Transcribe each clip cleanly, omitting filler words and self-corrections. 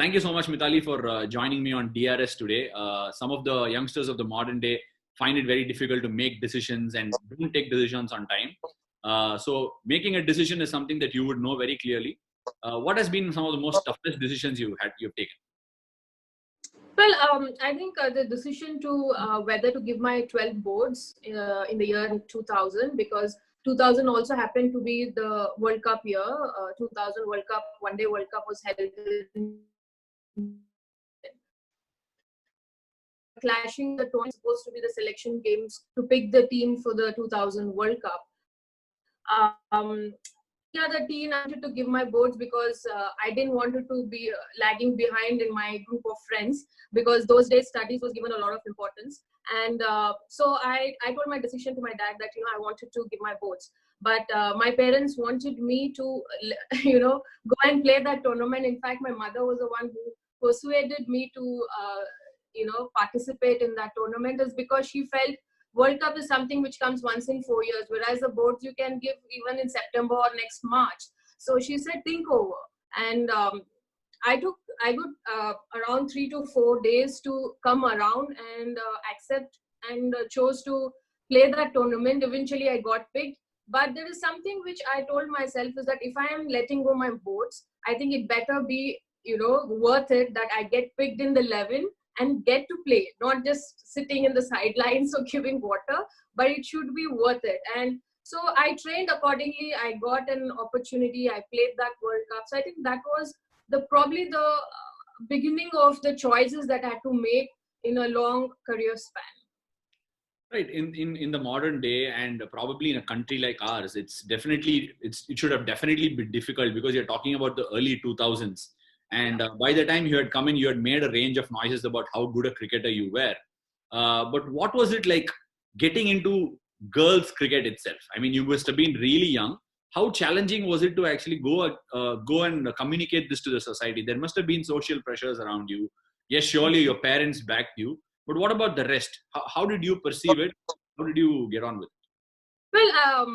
Thank you so much, Mithali, for joining me on DRS today. Some of the youngsters of the modern day find it very difficult to make decisions and don't take decisions on time. So making a decision is something that you would know very clearly. What has been some of the most toughest decisions you've taken? Well, I think the decision to whether to give my 12 boards in the year 2000, because 2000 also happened to be the World Cup year. 2000 World Cup, One Day World Cup was held in clashing the tournament, supposed to be the selection games to pick the team for the 2000 World Cup. The team I wanted to give my boards because I didn't want to be lagging behind in my group of friends, because those days studies was given a lot of importance. And so I told my decision to my dad that, I wanted to give my boards. But my parents wanted me to, go and play that tournament. In fact, my mother was the one who persuaded me to, participate in that tournament, is because she felt World Cup is something which comes once in 4 years, whereas the boards you can give even in September or next March. So she said, think over. And I got around 3 to 4 days to come around and accept, and chose to play that tournament. Eventually I got picked. But there is something which I told myself, is that if I am letting go my boards, I think it better be, worth it, that I get picked in the 11 and get to play, not just sitting in the sidelines or giving water, but it should be worth it. And so I trained accordingly. I got an opportunity. I played that World Cup. So I think that was probably the beginning of the choices that I had to make in a long career span. Right. In the modern day, and probably in a country like ours, it should have definitely been difficult, because you're talking about the early 2000s. And by the time you had come in, you had made a range of noises about how good a cricketer you were. But what was it like getting into girls' cricket itself? I mean, you must have been really young. How challenging was it to actually go and communicate this to the society? There must have been social pressures around you. Yes, surely your parents backed you. But what about the rest? How did you perceive it? How did you get on with it? Well,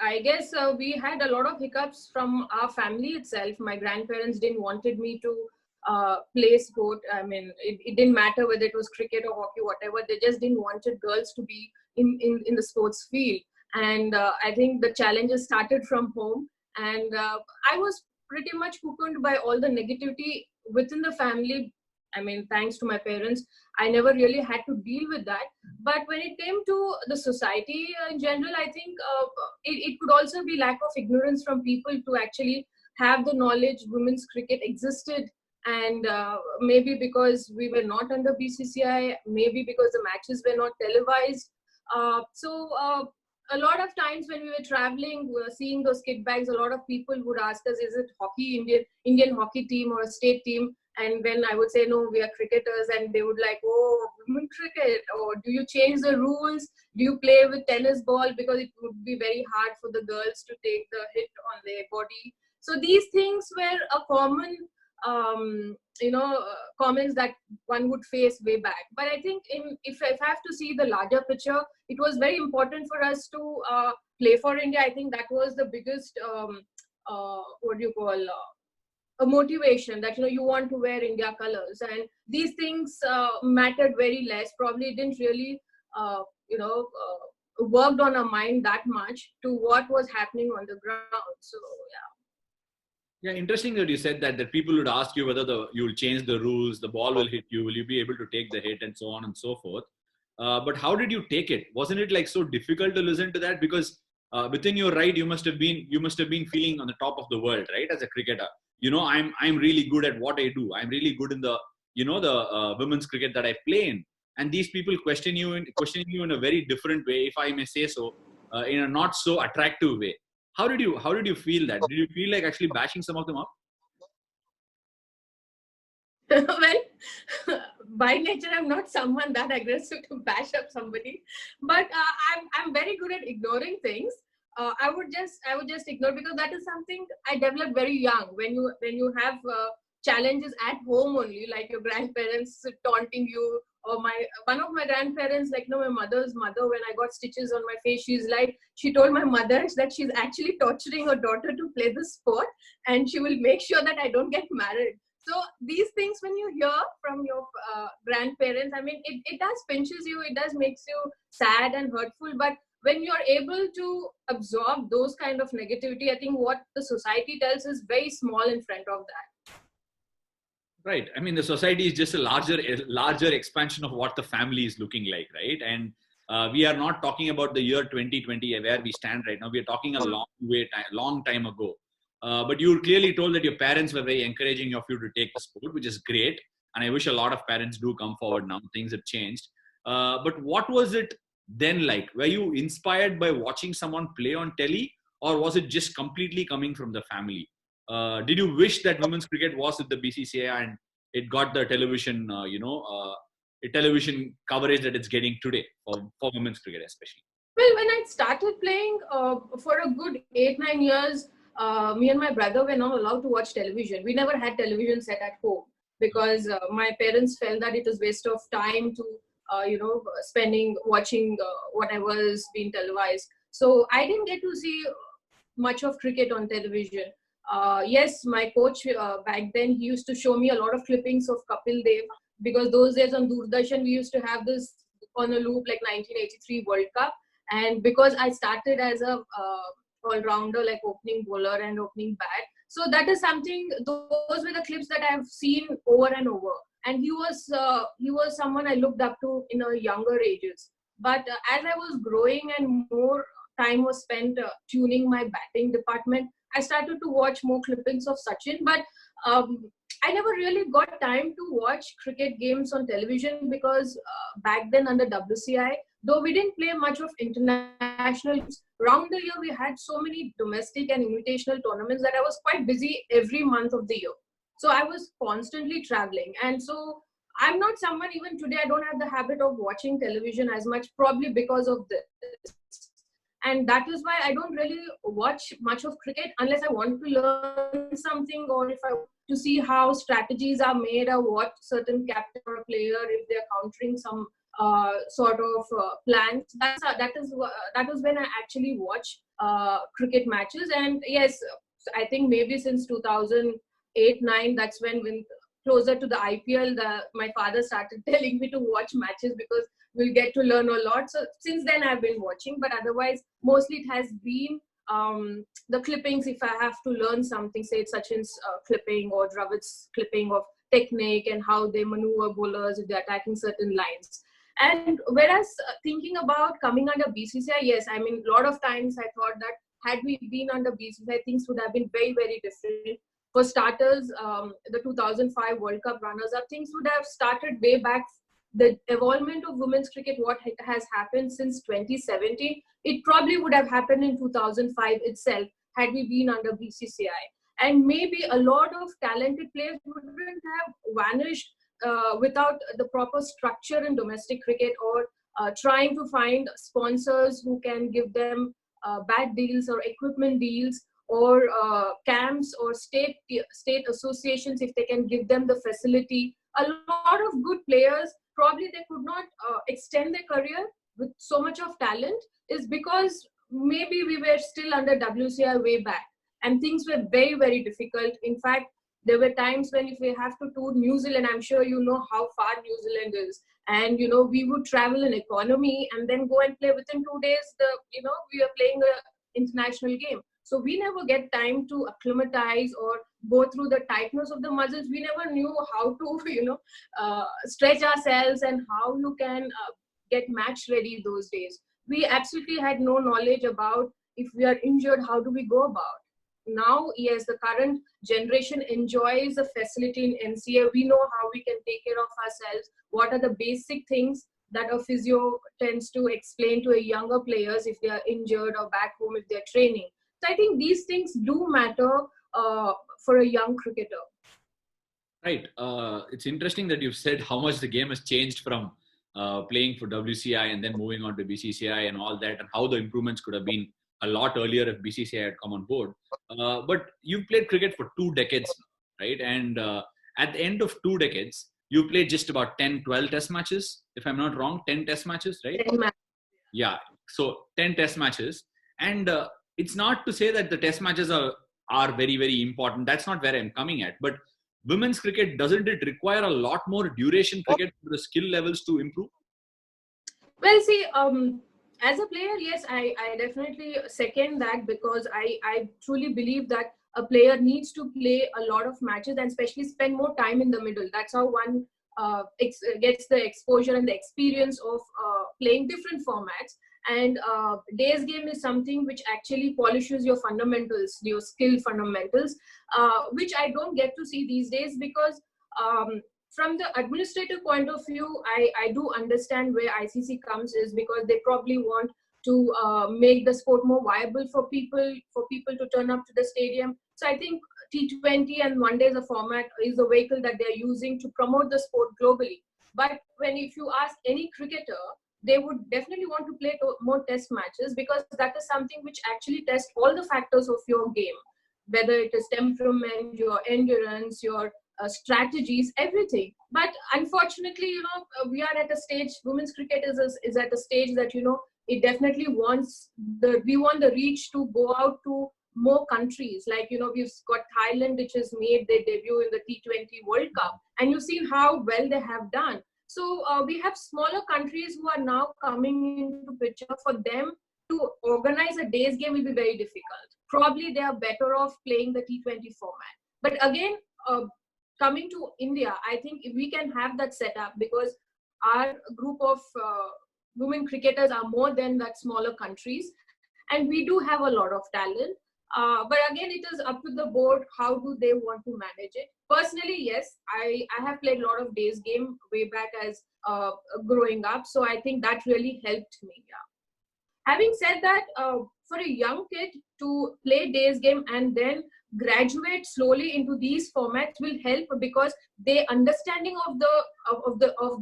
I guess we had a lot of hiccups from our family itself. My grandparents didn't wanted me to play sport. I mean, it didn't matter whether it was cricket or hockey, whatever. They just didn't wanted girls to be in the sports field. And I think the challenges started from home. And I was pretty much cocooned by all the negativity within the family. I mean, thanks to my parents, I never really had to deal with that. But when it came to the society in general, I think it could also be lack of ignorance from people to actually have the knowledge women's cricket existed. And maybe because we were not under BCCI, maybe because the matches were not televised. So a lot of times when we were traveling, we were seeing those kit bags, a lot of people would ask us, is it hockey, Indian hockey team or a state team? And when I would say, no, we are cricketers, and they would like, oh, women cricket, or do you change the rules? Do you play with tennis ball? Because it would be very hard for the girls to take the hit on their body. So these things were a common, comments that one would face way back. But I think if I have to see the larger picture, it was very important for us to play for India. I think that was the biggest, a motivation that you want to wear India colors, and these things mattered very less. Probably didn't really worked on our mind that much to what was happening on the ground. So yeah, interesting that you said that people would ask you whether you'll change the rules, the ball will hit you, will you be able to take the hit, and so on and so forth. But how did you take it? Wasn't it like so difficult to listen to that? Because within your right, you must have been feeling on the top of the world, right? As a cricketer, I'm really good at what I do. I'm really good in the women's cricket that I play in. And these people questioning you in a very different way, if I may say so, in a not so attractive way. How did you feel that? Did you feel like actually bashing some of them up? well, by nature, I'm not someone that aggressive to bash up somebody, but I'm very good at ignoring things. I would just ignore, because that is something I developed very young. When you have challenges at home only, like your grandparents taunting you, or one of my grandparents, like my mother's mother, when I got stitches on my face, she told my mother that she's actually torturing her daughter to play the sport, and she will make sure that I don't get married. So these things, when you hear from your grandparents, I mean, it does pinches you, it does makes you sad and hurtful. But when you're able to absorb those kind of negativity, I think what the society tells is very small in front of that. Right. I mean, the society is just a larger expansion of what the family is looking like, right? And we are not talking about the year 2020 where we stand right now. We are talking a long time ago. But you clearly told that your parents were very encouraging of you to take the sport, which is great. And I wish a lot of parents do come forward now. Things have changed. But what was it then like? Were you inspired by watching someone play on telly, or was it just completely coming from the family? Did you wish that women's cricket was with the BCCI and it got the television, television coverage that it's getting today for women's cricket especially? Well, when I started playing for a good 8-9 years, me and my brother were not allowed to watch television. We never had television set at home because my parents felt that it was waste of time to, spending watching whatever is being televised. So I didn't get to see much of cricket on television. Yes, my coach back then, he used to show me a lot of clippings of Kapil Dev, because those days on Doordarshan we used to have this on a loop like 1983 World Cup. And because I started as a all-rounder, like opening bowler and opening bat, so that is something, those were the clips that I have seen over and over. And he was someone I looked up to in a younger ages. But as I was growing and more time was spent tuning my batting department, I started to watch more clippings of Sachin. But I never really got time to watch cricket games on television because back then under WCI, though we didn't play much of international games, around the year we had so many domestic and invitational tournaments that I was quite busy every month of the year. So I was constantly traveling. And so I'm not someone, even today, I don't have the habit of watching television as much, probably because of this. And that is why I don't really watch much of cricket unless I want to learn something, or if I want to see how strategies are made, or what certain captain or player, if they're countering some sort of plans. That is when I actually watch cricket matches. And yes, I think maybe since 2008-9, that's when closer to the IPL, my father started telling me to watch matches because we'll get to learn a lot. So since then I've been watching, but otherwise mostly it has been the clippings. If I have to learn something, say it's Sachin's clipping or Dravid's clipping of technique and how they maneuver bowlers if they're attacking certain lines. And whereas thinking about coming under BCCI, yes, I mean, a lot of times I thought that had we been under BCCI, things would have been very, very different. For starters, the 2005 World Cup runners-up, things would have started way back. The evolvement of women's cricket, what has happened since 2017, it probably would have happened in 2005 itself had we been under BCCI. And maybe a lot of talented players wouldn't have vanished without the proper structure in domestic cricket, or trying to find sponsors who can give them bat deals or equipment deals, or camps or state associations, if they can give them the facility. A lot of good players, probably they could not extend their career with so much of talent, is because maybe we were still under WCI way back and things were very, very difficult. In fact, there were times when if we have to tour New Zealand, I'm sure you know how far New Zealand is. And, we would travel in economy and then go and play within 2 days. We are playing an international game. So we never get time to acclimatize or go through the tightness of the muscles. We never knew how to, stretch ourselves and how you can get match ready those days. We absolutely had no knowledge about if we are injured, how do we go about. Now, yes, the current generation enjoys the facility in NCA. We know how we can take care of ourselves. What are the basic things that a physio tends to explain to a younger players if they are injured, or back home if they're training. So I think these things do matter for a young cricketer. Right. It's interesting that you've said how much the game has changed from playing for WCI and then moving on to BCCI and all that, and how the improvements could have been a lot earlier if BCCI had come on board. But you've played cricket for 2 decades now, right? And at the end of 2 decades, you played just about 10, 12 test matches, if I'm not wrong, 10 test matches, right? 10 matches. Yeah. So 10 test matches. And it's not to say that the test matches are very, very important. That's not where I'm coming at. But women's cricket, doesn't it require a lot more duration cricket for the skill levels to improve? Well, see, as a player, yes, I definitely second that, because I truly believe that a player needs to play a lot of matches and especially spend more time in the middle. That's how one gets the exposure and the experience of playing different formats. And days game is something which actually polishes your fundamentals, your skill fundamentals, which I don't get to see these days, because from the administrative point of view, I do understand where ICC comes, is because they probably want to make the sport more viable for people to turn up to the stadium. So I think T20 and one day as a format is a vehicle that they're using to promote the sport globally. But if you ask any cricketer, they would definitely want to play more test matches, because that is something which actually tests all the factors of your game, whether it is temperament, your endurance, your strategies, everything. But unfortunately, we are at a stage, women's cricket is at a stage that, it definitely we want the reach to go out to more countries. Like, we've got Thailand, which has made their debut in the T20 World Cup, and you've seen how well they have done. So we have smaller countries who are now coming into picture. For them to organize a day's game will be very difficult. Probably they are better off playing the T20 format. But again, coming to India, I think if we can have that setup, because our group of women cricketers are more than that smaller countries, and we do have a lot of talent. But again, it is up to the board, how do they want to manage it. Personally, yes, I have played a lot of days game way back as growing up, so I think that really helped me. Yeah. Having said that, for a young kid to play days game and then graduate slowly into these formats will help, because their understanding of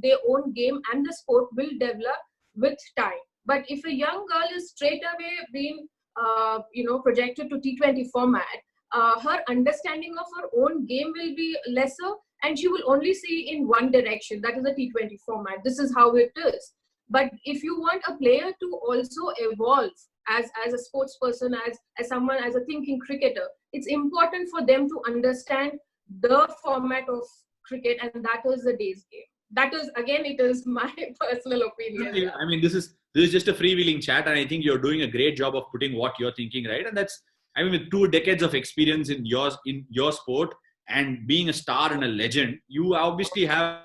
their own game and the sport will develop with time. But if a young girl is straight away being projected to T20 format, her understanding of her own game will be lesser, and she will only see in one direction, that is the T20 format. This is how it is. But if you want a player to also evolve as a sports person, as someone, as a thinking cricketer, it's important for them to understand the format of cricket, and that is the days game. That is, again, it is my personal opinion. I mean, this is just a freewheeling chat, and I think you're doing a great job of putting what you're thinking, right? And that's, I mean, with 2 decades of experience in your sport and being a star and a legend, you obviously have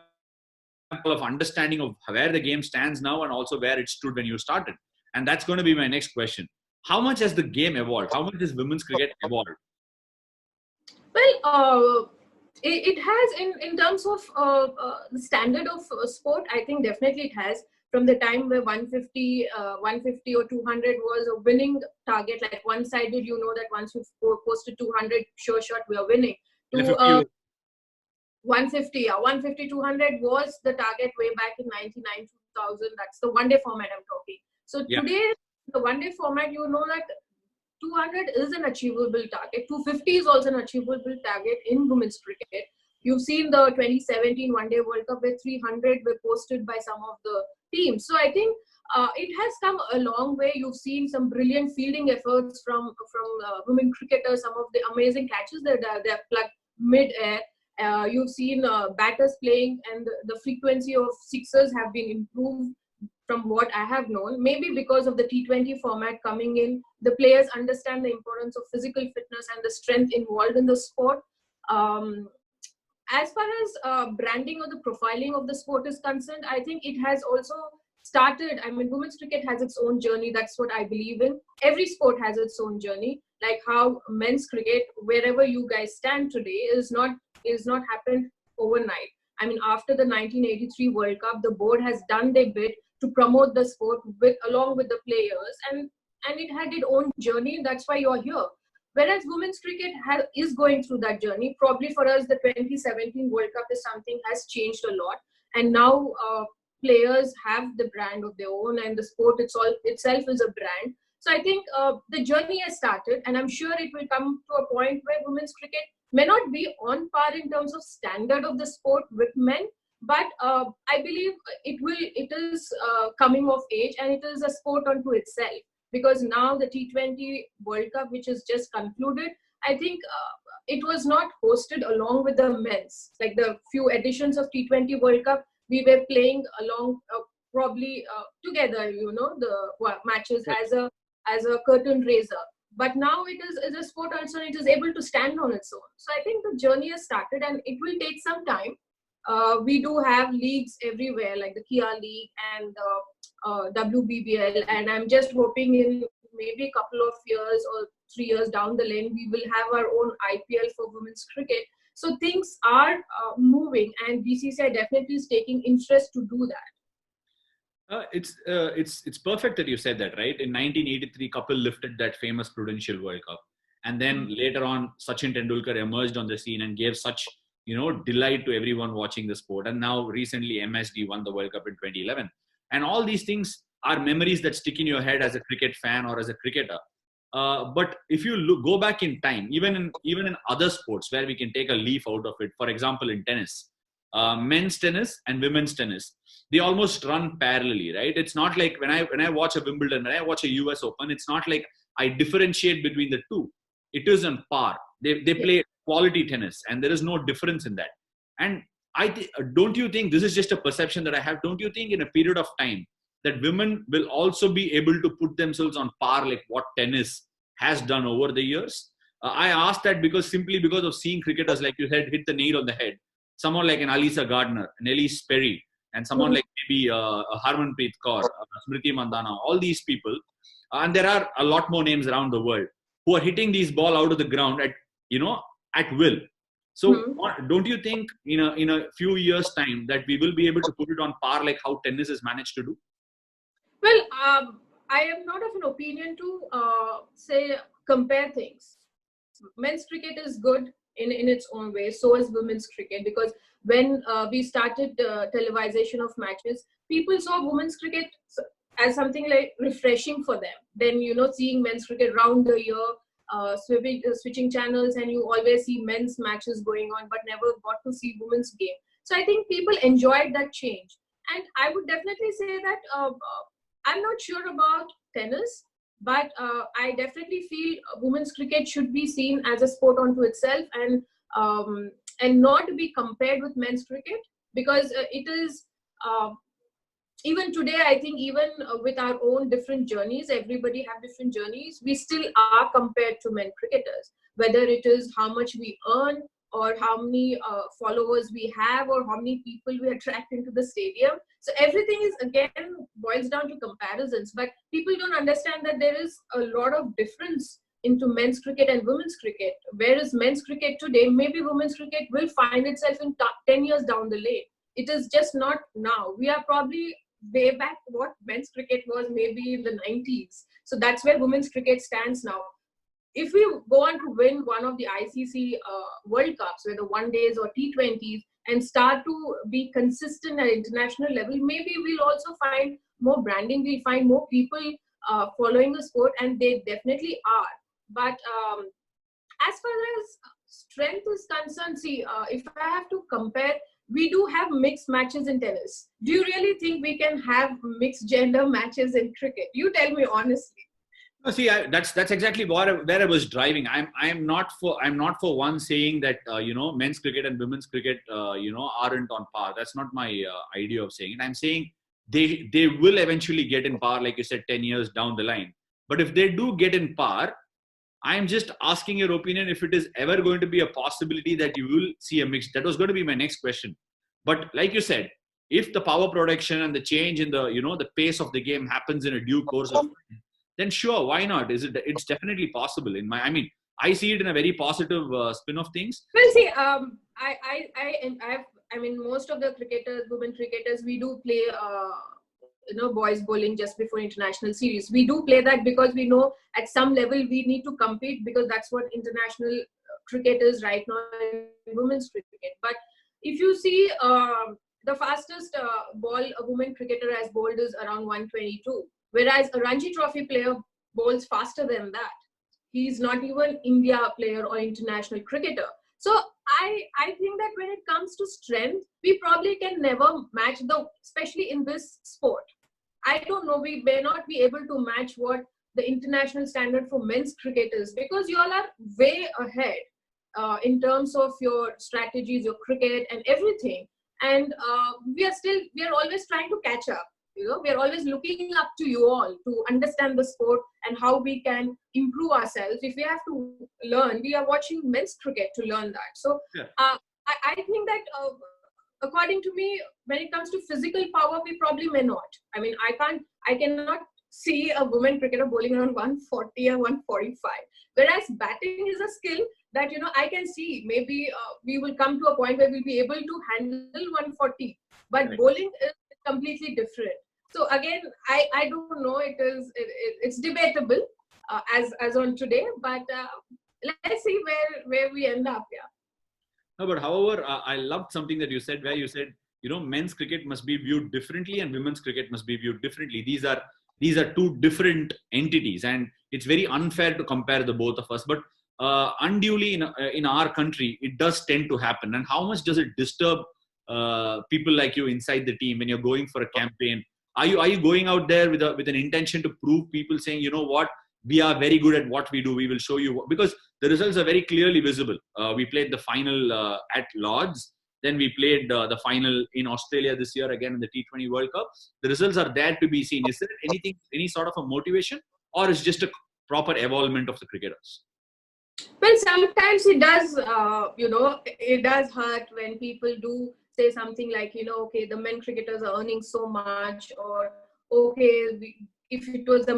of understanding of where the game stands now and also where it stood when you started. And that's going to be my next question. How much has the game evolved? How much has women's cricket evolved? Well, it has in terms of the standard of sport. I think definitely it has. From the time where 150 or 200 was a winning target, like one-sided, that once you posted 200, sure shot, we are winning. To 150, 200 was the target way back in 99, 2000. That's the one-day format I'm talking. So today, the one-day format, that 200 is an achievable target. 250 is also an achievable target in women's cricket. You've seen the 2017 One Day World Cup where 300 were posted by some of the teams. So I think it has come a long way. You've seen some brilliant fielding efforts from women cricketers, some of the amazing catches that they're plugged mid-air. You've seen batters playing, and the frequency of sixers have been improved from what I have known. Maybe because of the T20 format coming in, the players understand the importance of physical fitness and the strength involved in the sport. As far as branding or the profiling of the sport is concerned, I think it has also started. I mean, women's cricket has its own journey. That's what I believe in. Every sport has its own journey. Like how men's cricket, wherever you guys stand today, is not happened overnight. I mean, after the 1983 World Cup, the board has done their bit to promote the sport along with the players, and it had its own journey. That's why you're here. Whereas women's cricket is going through that journey. Probably for us, the 2017 World Cup is something has changed a lot, and now players have the brand of their own, and the sport itself is a brand. So I think the journey has started, and I'm sure it will come to a point where women's cricket may not be on par in terms of standard of the sport with men, but I believe it is coming of age, and it is a sport unto itself. Because now the T20 World Cup, which is just concluded, I think it was not hosted along with the men's. Like the few editions of T20 World Cup, we were playing along, probably together, the matches as a curtain raiser. But now it is a sport also, and it is able to stand on its own. So I think the journey has started, and it will take some time. We do have leagues everywhere, like the Kia League and WBBL, and I'm just hoping in maybe a couple of years or 3 years down the lane, we will have our own IPL for women's cricket. So things are moving, and BCCI definitely is taking interest to do that. It's perfect that you said that, right? In 1983, Kapil lifted that famous Prudential World Cup, and then later on, Sachin Tendulkar emerged on the scene and gave such delight to everyone watching the sport. And now recently, MSD won the World Cup in 2011, and all these things are memories that stick in your head as a cricket fan or as a cricketer. But if you go back in time, even in other sports where we can take a leaf out of it, for example, in tennis, men's tennis and women's tennis, they almost run parallelly, right? It's not like when I watch a Wimbledon, when I watch a US Open, it's not like I differentiate between the two. It is on par. They play quality tennis, and there is no difference in that. And don't you think this is just a perception that I have? Don't you think in a period of time that women will also be able to put themselves on par like what tennis has done over the years? I ask that simply because of seeing cricketers, like you said, hit the nail on the head. Someone like an Alisa Gardner, an Elise Perry, and someone like maybe Harmanpreet Kaur, Smriti Mandhana, all these people. And there are a lot more names around the world who are hitting these ball out of the ground at will. So don't you think in a few years' time that we will be able to put it on par like how tennis has managed to do? Well, I am not of an opinion to say compare things. Men's cricket is good in its own way. So is women's cricket, because when we started televisation of matches, people saw women's cricket as something like refreshing for them. Then seeing men's cricket round the year, switching channels, and you always see men's matches going on, but never got to see women's game. So I think people enjoyed that change, and I would definitely say that. I'm not sure about tennis, but I definitely feel women's cricket should be seen as a sport unto itself, and not be compared with men's cricket, because it is even today. I think even with our own different journeys, everybody have different journeys. We still are compared to men cricketers, whether it is how much we earn, or how many followers we have, or how many people we attract into the stadium. So everything is, again, boils down to comparisons. But people don't understand that there is a lot of difference into men's cricket and women's cricket. Whereas men's cricket today, maybe women's cricket will find itself in 10 years down the lane. It is just not now. We are probably way back what men's cricket was maybe in the 90s. So that's where women's cricket stands now. If we go on to win one of the ICC World Cups, whether one days or T20s, and start to be consistent at international level, maybe we'll also find more branding. We'll find more people following the sport, and they definitely are. But as far as strength is concerned, see, if I have to compare, we do have mixed matches in tennis. Do you really think we can have mixed gender matches in cricket? You tell me honestly. No, see, that's exactly where I was driving. I'm not for one saying that men's cricket and women's cricket aren't on par. That's not my idea of saying it. I'm saying they will eventually get in par, like you said, 10 years down the line. But if they do get in par, I'm just asking your opinion if it is ever going to be a possibility that you will see a mix. That was going to be my next question. But like you said, if the power production and the change in the the pace of the game happens in a due course of time, then sure, why not? It's definitely possible. I see it in a very positive spin of things. Well, see, most of the women cricketers, we do play, boys bowling just before international series. We do play that because we know at some level we need to compete, because that's what international cricket is right now in women's cricket. But if you see, the fastest ball a women cricketer has bowled is around 122. Whereas a Ranji Trophy player bowls faster than that. He's not even India player or international cricketer. So I think that when it comes to strength, we probably can never match especially in this sport. I don't know, we may not be able to match what the international standard for men's cricket is, because you all are way ahead. in terms of your strategies, your cricket and everything. And we are always trying to catch up. We are always looking up to you all to understand the sport and how we can improve ourselves. If we have to learn, we are watching men's cricket to learn that. So Yeah. I think that according to me, when it comes to physical power, we probably may not. I mean, I cannot see a woman cricketer bowling around 140 or 145. Whereas batting is a skill that, I can see maybe we will come to a point where we'll be able to handle 140. But Right. bowling is completely different. So again, I don't know. It's debatable as on today, but let's see where we end up. Yeah. No, but however, I loved something that you said, where you said, men's cricket must be viewed differently and women's cricket must be viewed differently. These are two different entities, and it's very unfair to compare the both of us. But unduly in our country, it does tend to happen. And how much does it disturb people like you inside the team when you're going for a campaign? Are you going out there with an intention to prove people, saying, you know what, we are very good at what we do, we will show you, because the results are very clearly visible. We played the final at Lords, then we played the final in Australia this year again in the T20 World Cup. The results are there to be seen. Is there any sort of a motivation, or is just a proper evolvement of the cricketers? Well, sometimes it does, it does hurt when people do say something like, okay, the men cricketers are earning so much, or okay, if it was the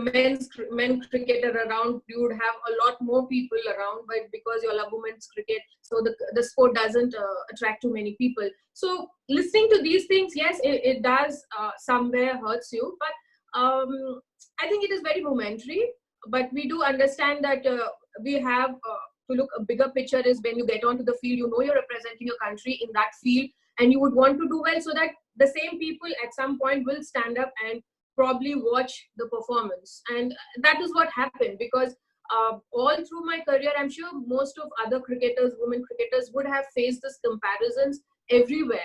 men cricketer around, you would have a lot more people around, but because you love women's cricket, so the sport doesn't attract too many people. So listening to these things, yes, it does somewhere hurts you, but I think it is very momentary. But we do understand that we have to look a bigger picture is when you get onto the field, you're representing your country in that field, and you would want to do well so that the same people at some point will stand up and probably watch the performance. And that is what happened, because all through my career, I'm sure most of other cricketers, women cricketers, would have faced these comparisons everywhere,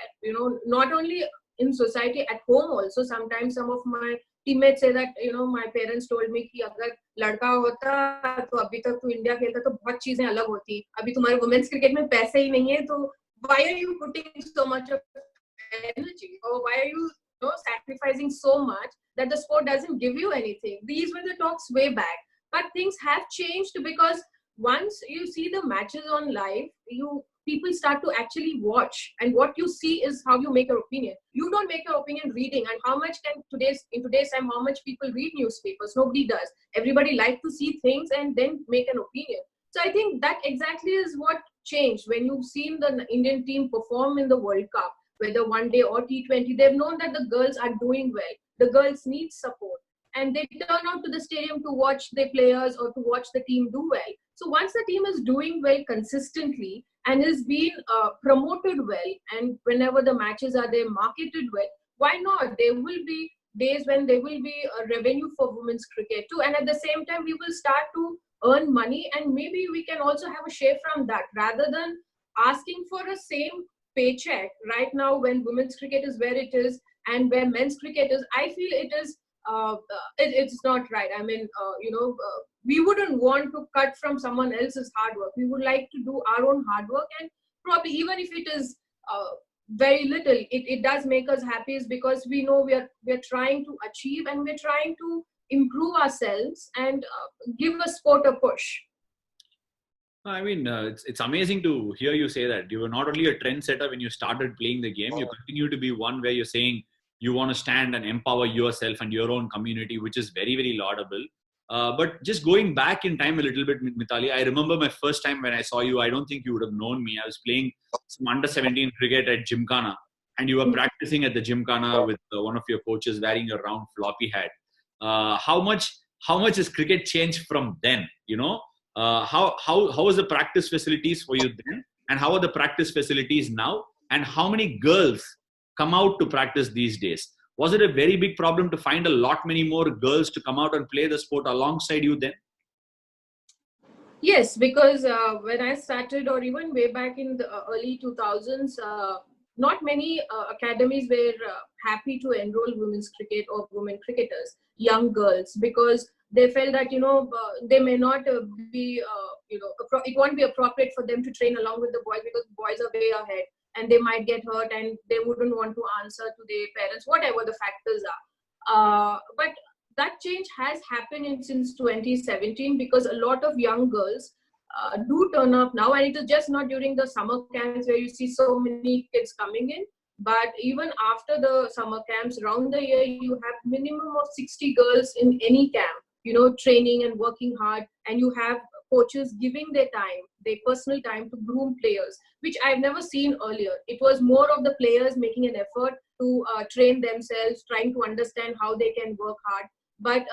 not only in society, at home also. Sometimes some of my teammates say that, my parents told me कि अगर लड़का होता तो अभी तक तू India खेलता तो बहुत चीजें अलग होती, अभी तुम्हारे वुमेन्स क्रिकेट में पैसे ही नहीं है, तो why are you putting so much of energy, or why are you, sacrificing so much that the sport doesn't give you anything? These were the talks way back, but things have changed, because once you see the matches on live, people start to actually watch, and what you see is how you make your opinion. You don't make your opinion reading, and how much in today's time, how much people read newspapers? Nobody does. Everybody like to see things and then make an opinion. So I think that exactly is what changed when you've seen the Indian team perform in the World Cup, whether one day or T20. They've known that the girls are doing well. The girls need support, and they turn out to the stadium to watch their players or to watch the team do well. So once the team is doing well consistently and is being promoted well, and whenever the matches are there marketed well, why not? There will be days when there will be a revenue for women's cricket too, and at the same time we will start to earn money, and maybe we can also have a share from that, rather than asking for a same paycheck right now when women's cricket is where it is and where men's cricket is. I feel it is it's not right. I mean, we wouldn't want to cut from someone else's hard work. We would like to do our own hard work, and probably even if it is very little, it does make us happy, is because we know we are trying to achieve, and we're trying to improve ourselves and give a sport a push. I mean, it's amazing to hear you say that. You were not only a trendsetter when you started playing the game, you continue to be one where you're saying you want to stand and empower yourself and your own community, which is very, very laudable. But just going back in time a little bit, Mithali, I remember my first time when I saw you. I don't think you would have known me. I was playing some under-17 cricket at Gymkhana, and you were practicing at the Gymkhana with one of your coaches wearing your round floppy hat. How much has cricket changed from then? How was the practice facilities for you then, and how are the practice facilities now, and how many girls come out to practice these days? Was it a very big problem to find a lot many more girls to come out and play the sport alongside you then? Yes, because when I started, or even way back in the early 2000s, not many academies were happy to enroll women's cricket or women cricketers, young girls, because they felt that, they may not be, it won't be appropriate for them to train along with the boys because boys are way ahead and they might get hurt and they wouldn't want to answer to their parents, whatever the factors are. But that change has happened since 2017 because a lot of young girls do turn up now, and it is just not during the summer camps where you see so many kids coming in, but even after the summer camps, around the year, you have minimum of 60 girls in any camp, training and working hard, and you have coaches giving their time, their personal time to groom players, which I've never seen earlier. It was more of the players making an effort to train themselves, trying to understand how they can work hard. But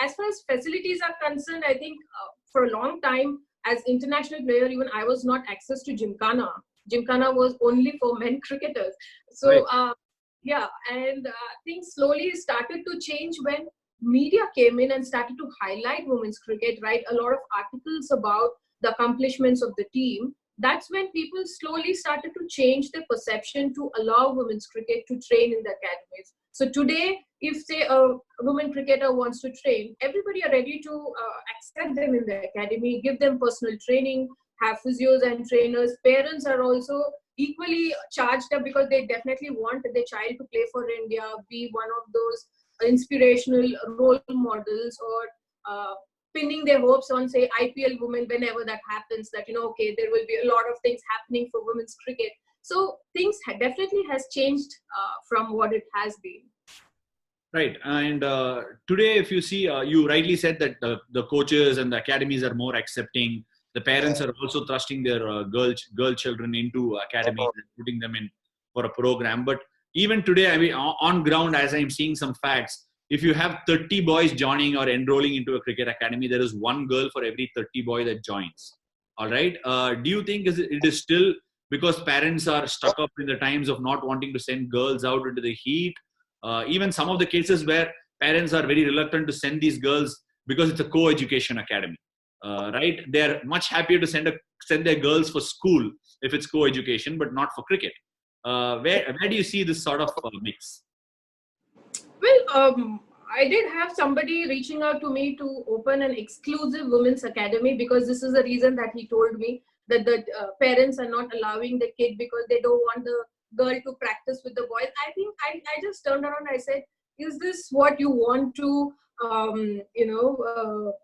as far as facilities are concerned, I think for a long time, as international player, even I was not access to Gymkhana. Gymkhana was only for men cricketers. So, Right. and things slowly started to change when media came in and started to highlight women's cricket, write a lot of articles about the accomplishments of the team. That's when people slowly started to change their perception to allow women's cricket to train in the academies. So today, if say a women cricketer wants to train, everybody are ready to accept them in the academy, give them personal training, have physios and trainers. Parents are also equally charged up because they definitely want their child to play for India, be one of those inspirational role models, or pinning their hopes on, say, IPL women whenever that happens, that, okay, there will be a lot of things happening for women's cricket. So things definitely has changed from what it has been. Right. And today, if you see, you rightly said that the coaches and the academies are more accepting. The parents are also thrusting their girl children into academies and putting them in for a program. But even today, I mean, on ground, as I'm seeing some facts, if you have 30 boys joining or enrolling into a cricket academy, there is one girl for every 30 boy that joins. All right. Do you think it is still because parents are stuck up in the times of not wanting to send girls out into the heat? Even some of the cases where parents are very reluctant to send these girls because it's a co-education academy, right? They're much happier to send their girls for school if it's co-education, but not for cricket. Where do you see this sort of mix? Well, I did have somebody reaching out to me to open an exclusive women's academy because this is the reason that he told me that the parents are not allowing the kid because they don't want the girl to practice with the boys. I think I just turned around and I said, is this what you want to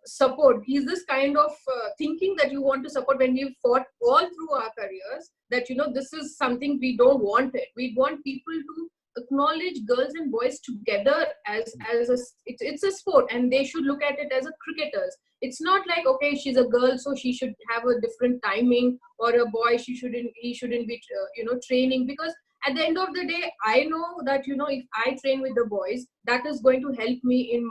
support? Is this kind of thinking that you want to support when we've fought all through our careers that, this is something we don't want it. We want people to acknowledge girls and boys together as it's a sport, and they should look at it as a cricketers. It's not like, okay, she's a girl so she should have a different timing, or a boy he shouldn't be training, because at the end of the day, I know that if I train with the boys, that is going to help me in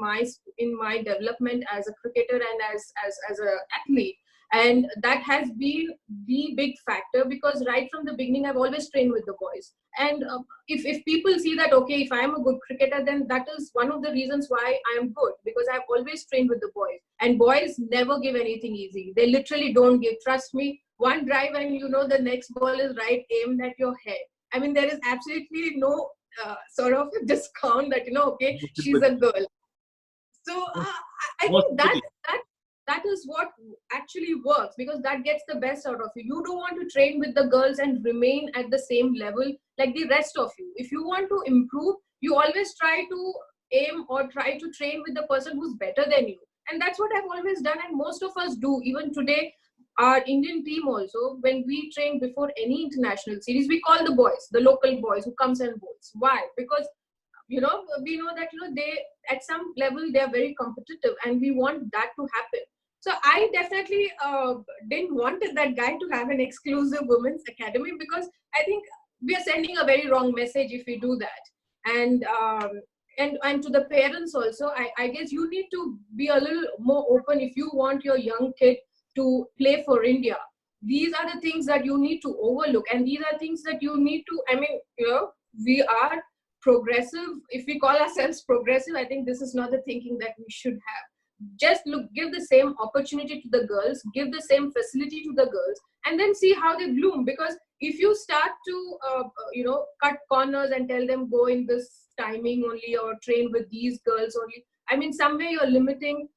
my development as a cricketer and as a athlete. And that has been the big factor, because right from the beginning I've always trained with the boys. And if people see that, okay, if I'm a good cricketer, then that is one of the reasons why I'm good, because I've always trained with the boys. And boys never give anything easy. They literally don't give. Trust me, one drive and the next ball is right aimed at your head. I mean, there is absolutely no sort of discount that, okay, she's a girl. So I think that is what actually works, because that gets the best out of you. You don't want to train with the girls and remain at the same level like the rest of you. If you want to improve, you always try to aim or try to train with the person who's better than you. And that's what I've always done, and most of us do. Even today, our Indian team also, when we train before any international series, we call the boys, the local boys who comes and bowls. Why? Because we know that they, at some level, they are very competitive, and we want that to happen. So I definitely didn't want that guy to have an exclusive women's academy, because I think we are sending a very wrong message if we do that. And to the parents also, I guess you need to be a little more open if you want your young kid to play for India. These are the things that you need to overlook, and these are things that you need to, we are progressive. If we call ourselves progressive, I think this is not the thinking that we should have. Just give the same opportunity to the girls, give the same facility to the girls, and then see how they bloom. Because if you start to cut corners and tell them go in this timing only, or train with these girls only, I mean, somewhere you're limiting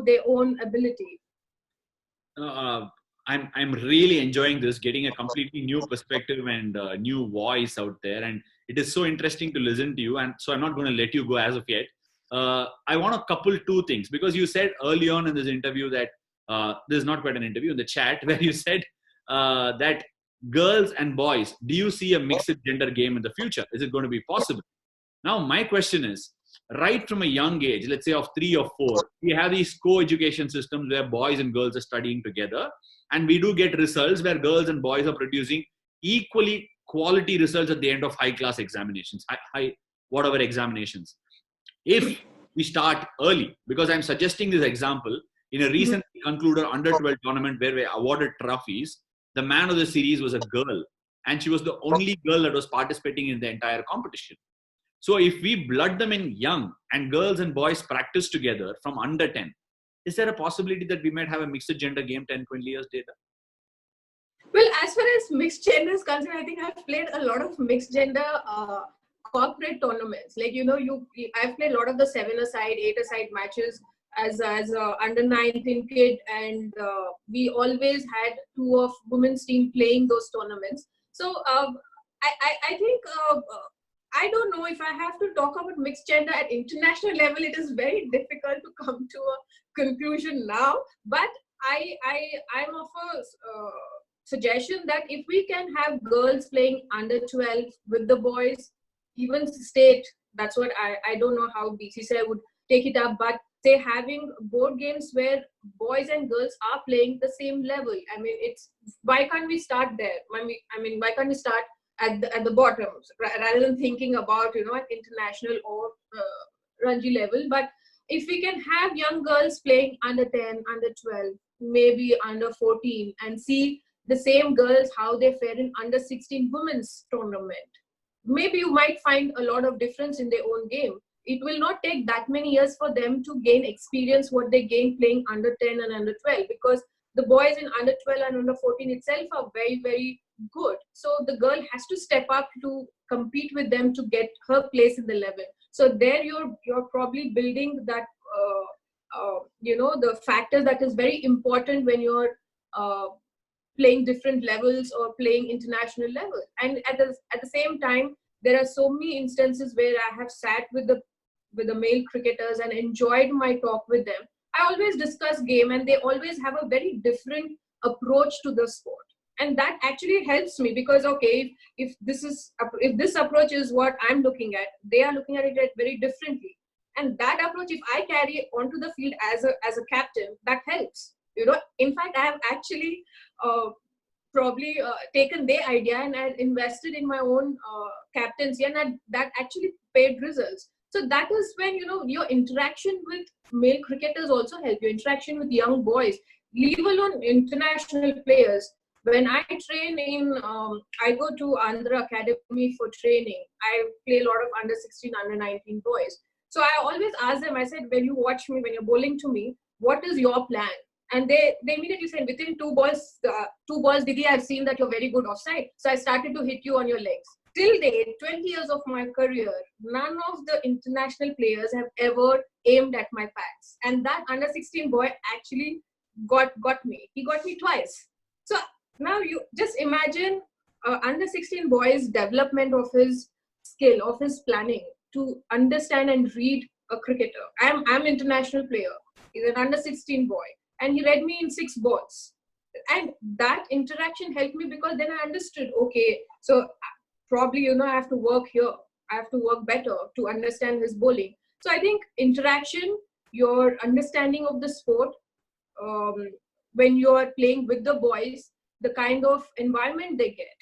their own ability. I'm really enjoying this, getting a completely new perspective and new voice out there, and it is so interesting to listen to you. And so I'm not going to let you go as of yet. I want to couple two things, because you said early on in this interview that this is not quite an interview, in the chat where you said that girls and boys, do you see a mixed gender game in the future? Is it going to be possible? Now, my question is, right from a young age, let's say of 3 or 4, we have these co-education systems where boys and girls are studying together. And we do get results where girls and boys are producing equally quality results at the end of high-class examinations, whatever examinations. If we start early, because I'm suggesting this example, in a recently concluded under-12 tournament where we awarded trophies, the man of the series was a girl. And she was the only girl that was participating in the entire competition. So if we blood them in young and girls and boys practice together from under 10, is there a possibility that we might have a mixed gender game 10, 20 years later? Well, as far as mixed gender is concerned, I think I've played a lot of mixed gender corporate tournaments. Like, I've played a lot of the 7-a-side, 8-a-side matches as under 19 kid, and we always had 2 of women's team playing those tournaments. So I think I don't know if I have to talk about mixed gender at international level. It is very difficult to come to a conclusion now, but I'm of a suggestion that if we can have girls playing under 12 with the boys, even state, that's what I don't know how BCCI would take it up, but say having board games where boys and girls are playing the same level. I mean, why can't we start there? Why can't we start at the bottom rather than thinking about at international or Ranji level? But if we can have young girls playing under 10, under 12, maybe under 14, and see the same girls how they fare in under 16 women's tournament, maybe you might find a lot of difference in their own game. It will not take that many years for them to gain experience what they gain playing under 10 and under 12, because the boys in under 12 and under 14 itself are very, very good. So the girl has to step up to compete with them to get her place in the level. So there you're probably building that the factor that is very important when you're playing different levels or playing international level. And at the same time, there are so many instances where I have sat with the male cricketers and enjoyed my talk with them. I always discuss game, and they always have a very different approach to the sport. And that actually helps me, because if this approach is what I'm looking at, they are looking at it very differently. And that approach, if I carry onto the field as a captain, that helps. In fact, I have actually probably taken their idea and I invested in my own captaincy, and that actually paid results. So that is when your interaction with male cricketers also help. Your interaction with young boys, leave alone international players. When I train I go to Andhra Academy for training. I play a lot of under 16, under 19 boys. So I always ask them, I said, when you watch me, when you're bowling to me, what is your plan? And they immediately said, within 2 balls, Didi, I've seen that you're very good offside. So I started to hit you on your legs. Till date, 20 years of my career, none of the international players have ever aimed at my pads. And that under 16 boy actually got me. He got me twice. So now you just imagine under 16 boy's development of his skill, of his planning to understand and read a cricketer. I'm an international player. He's an under 16 boy. And he read me in 6 balls. And that interaction helped me, because then I understood, okay, so probably, I have to work here. I have to work better to understand his bowling. So I think interaction, your understanding of the sport, when you are playing with the boys, the kind of environment they get,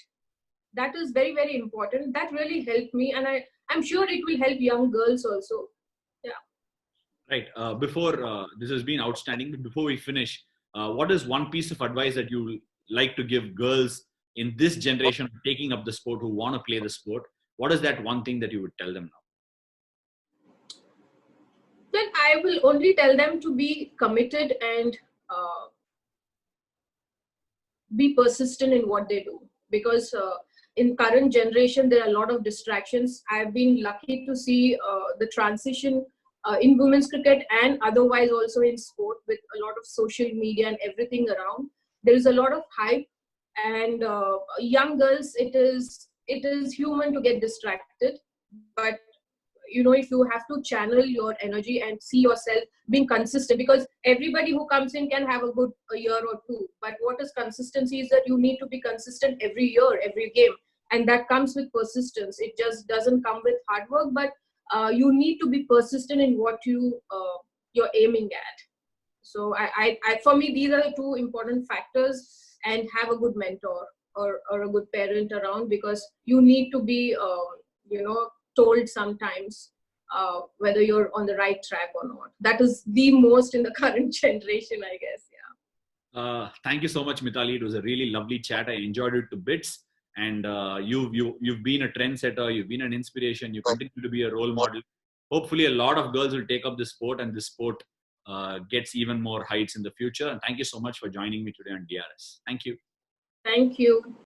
that is very, very important. That really helped me. And I'm sure it will help young girls also. Yeah. Right. Before this has been outstanding. Before we finish, what is one piece of advice that you like to give girls in this generation taking up the sport, who want to play the sport? What is that one thing that you would tell them now? Then I will only tell them to be committed and be persistent in what they do, because in current generation there are a lot of distractions. I've been lucky to see the transition in women's cricket and otherwise also in sport, with a lot of social media and everything around. There is a lot of hype, and young girls, it is human to get distracted, but if you have to channel your energy and see yourself being consistent, because everybody who comes in can have a year or two, but what is consistency is that you need to be consistent every year, every game, and that comes with persistence. It just doesn't come with hard work, but you need to be persistent in what you're aiming at. So for me, these are the two important factors. And have a good mentor or a good parent around, because you need to be told sometimes whether you're on the right track or not. That is the most in the current generation, I guess. Yeah. Thank you so much, Mithali. It was a really lovely chat. I enjoyed it to bits. And you've been a trendsetter. You've been an inspiration. You continue to be a role model. Hopefully, a lot of girls will take up this sport, and this sport gets even more heights in the future. And thank you so much for joining me today on DRS. Thank you. Thank you.